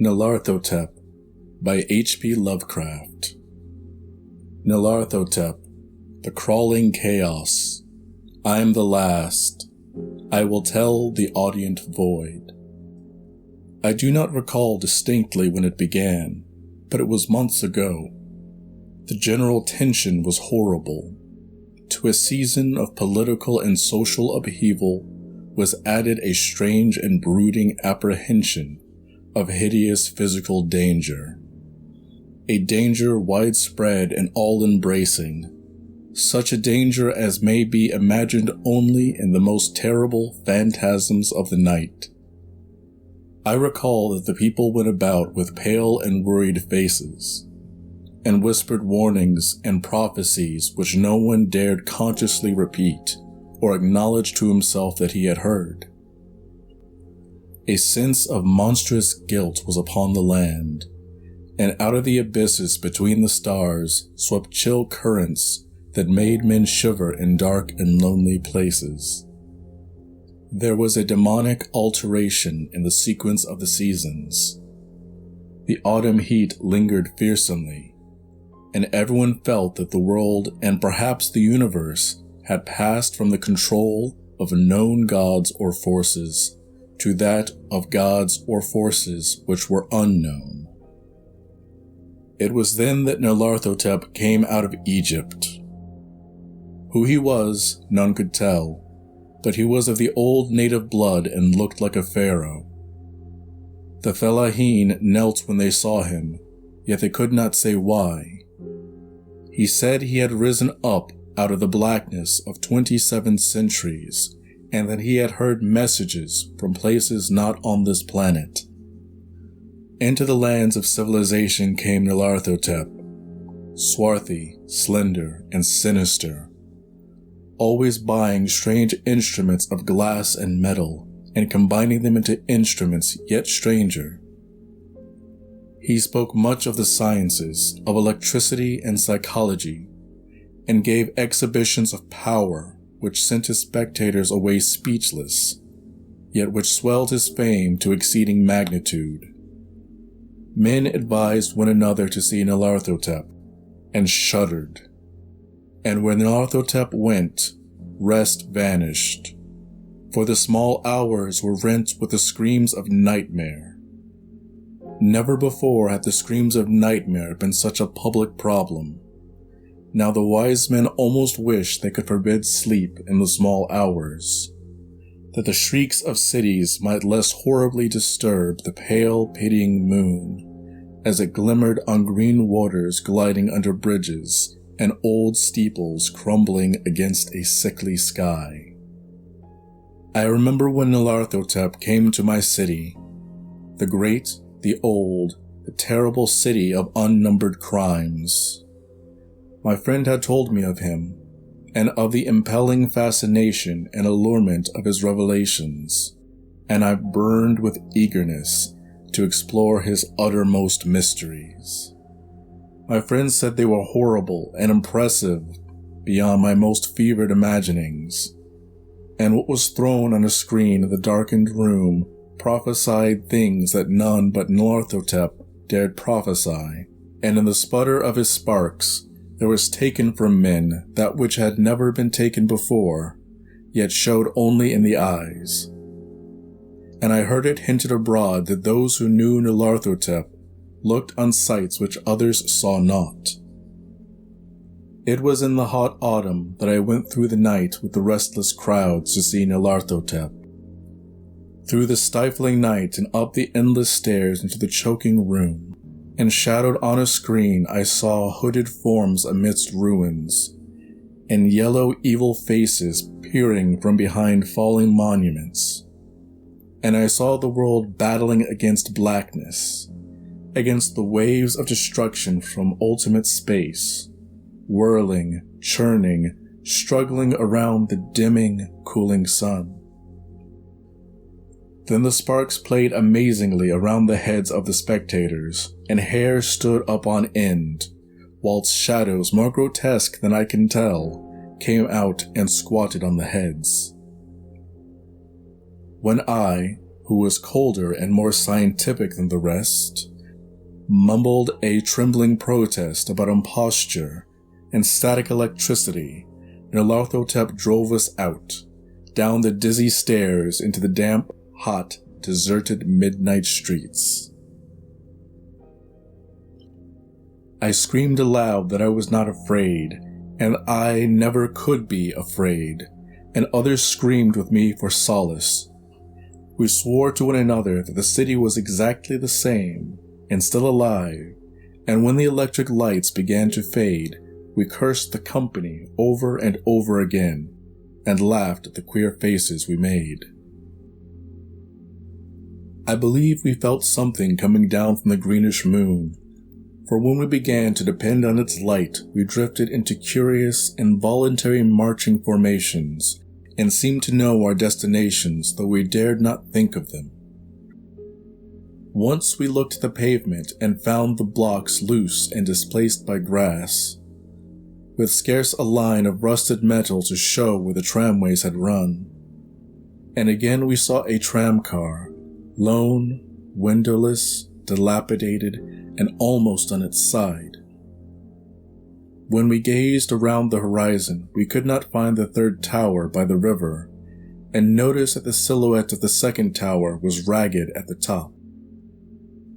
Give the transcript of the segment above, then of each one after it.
Nyarlathotep by H.P. Lovecraft. Nyarlathotep, the crawling chaos. I am the last. I will tell the audient void. I do not recall distinctly when it began, but it was months ago. The general tension was horrible. To a season of political and social upheaval was added a strange and brooding apprehension of hideous physical danger. A danger widespread and all-embracing, such a danger as may be imagined only in the most terrible phantasms of the night. I recall that the people went about with pale and worried faces, and whispered warnings and prophecies which no one dared consciously repeat or acknowledge to himself that he had heard. A sense of monstrous guilt was upon the land, and out of the abysses between the stars swept chill currents that made men shiver in dark and lonely places. There was a demonic alteration in the sequence of the seasons. The autumn heat lingered fearsomely, and everyone felt that the world and perhaps the universe had passed from the control of known gods or forces to that of gods or forces which were unknown. It was then that Nyarlathotep came out of Egypt. Who he was, none could tell, but he was of the old native blood and looked like a pharaoh. The Fellahin knelt when they saw him, yet they could not say why. He said he had risen up out of the blackness of 27 centuries, and that he had heard messages from places not on this planet. Into the lands of civilization came Nyarlathotep, swarthy, slender, and sinister, always buying strange instruments of glass and metal and combining them into instruments yet stranger. He spoke much of the sciences of electricity and psychology, and gave exhibitions of power which sent his spectators away speechless, yet which swelled his fame to exceeding magnitude. Men advised one another to see Nyarlathotep, and shuddered. And where Nyarlathotep went, rest vanished, for the small hours were rent with the screams of nightmare. Never before had the screams of nightmare been such a public problem. Now the wise men almost wished they could forbid sleep in the small hours, that the shrieks of cities might less horribly disturb the pale, pitying moon, as it glimmered on green waters gliding under bridges and old steeples crumbling against a sickly sky. I remember when Nyarlathotep came to my city, the great, the old, the terrible city of unnumbered crimes. My friend had told me of him, and of the impelling fascination and allurement of his revelations, and I burned with eagerness to explore his uttermost mysteries. My friend said they were horrible and impressive beyond my most fevered imaginings, and what was thrown on a screen in the darkened room prophesied things that none but Nyarlathotep dared prophesy, and in the sputter of his sparks there was taken from men that which had never been taken before, yet showed only in the eyes. And I heard it hinted abroad that those who knew Nyarlathotep looked on sights which others saw not. It was in the hot autumn that I went through the night with the restless crowds to see Nyarlathotep. Through the stifling night and up the endless stairs into the choking room, and shadowed on a screen I saw hooded forms amidst ruins, and yellow evil faces peering from behind falling monuments. And I saw the world battling against blackness, against the waves of destruction from ultimate space, whirling, churning, struggling around the dimming, cooling sun. Then the sparks played amazingly around the heads of the spectators, and hair stood up on end, whilst shadows more grotesque than I can tell came out and squatted on the heads. when I, who was colder and more scientific than the rest, mumbled a trembling protest about imposture and static electricity, Nyarlathotep drove us out, down the dizzy stairs into the damp, hot, deserted midnight streets. I screamed aloud that I was not afraid, and I never could be afraid, and others screamed with me for solace. We swore to one another that the city was exactly the same, and still alive, and when the electric lights began to fade, we cursed the company over and over again, and laughed at the queer faces we made. I believe we felt something coming down from the greenish moon, for when we began to depend on its light, we drifted into curious, involuntary marching formations, and seemed to know our destinations, though we dared not think of them. Once we looked at the pavement and found the blocks loose and displaced by grass, with scarce a line of rusted metal to show where the tramways had run. And again we saw a tramcar, lone, windowless, dilapidated, and almost on its side. When we gazed around the horizon, we could not find the third tower by the river, and noticed that the silhouette of the second tower was ragged at the top.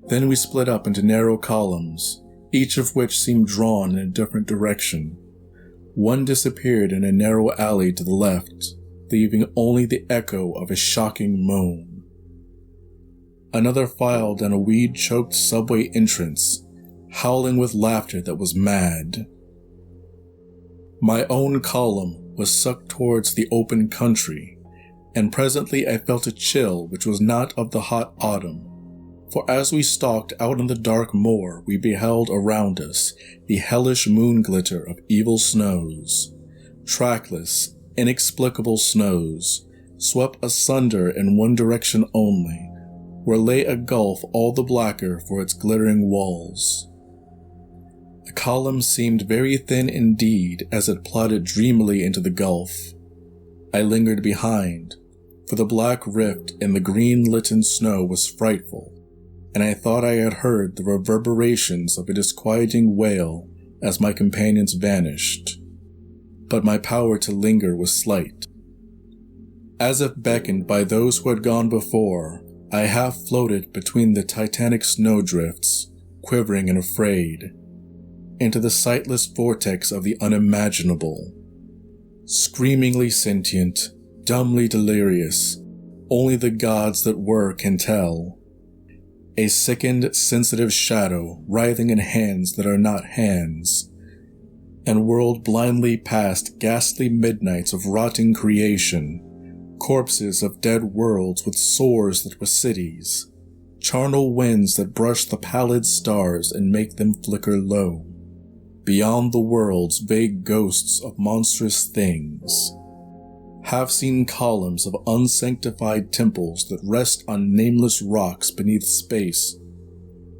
Then we split up into narrow columns, each of which seemed drawn in a different direction. One disappeared in a narrow alley to the left, leaving only the echo of a shocking moan. Another filed down a weed-choked subway entrance, howling with laughter that was mad. My own column was sucked towards the open country, and presently I felt a chill which was not of the hot autumn, for as we stalked out on the dark moor, we beheld around us the hellish moon glitter of evil snows, trackless, inexplicable snows, swept asunder in one direction only, where lay a gulf all the blacker for its glittering walls. The column seemed very thin indeed as it plodded dreamily into the gulf. I lingered behind, for the black rift in the green-litten snow was frightful, and I thought I had heard the reverberations of a disquieting wail as my companions vanished. But my power to linger was slight. As if beckoned by those who had gone before, I half floated between the titanic snowdrifts, quivering and afraid, into the sightless vortex of the unimaginable. Screamingly sentient, dumbly delirious, only the gods that were can tell. A sickened, sensitive shadow writhing in hands that are not hands, and whirled blindly past ghastly midnights of rotting creation, corpses of dead worlds with sores that were cities, charnel winds that brush the pallid stars and make them flicker low. Beyond the worlds, vague ghosts of monstrous things, half-seen columns of unsanctified temples that rest on nameless rocks beneath space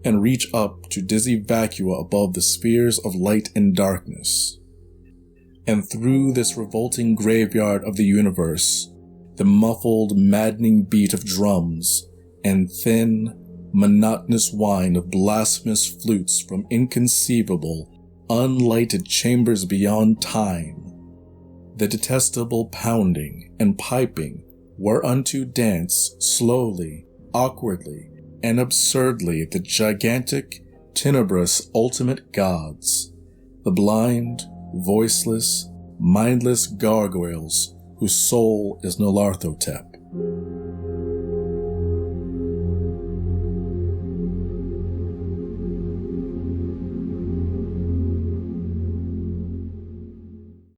and reach up to dizzy vacua above the spheres of light and darkness. And through this revolting graveyard of the universe, the muffled, maddening beat of drums and thin, monotonous whine of blasphemous flutes from inconceivable, unlighted chambers beyond time, the detestable pounding and piping whereunto dance slowly, awkwardly, and absurdly the gigantic, tenebrous ultimate gods, the blind, voiceless, mindless gargoyles whose soul is Nyarlathotep.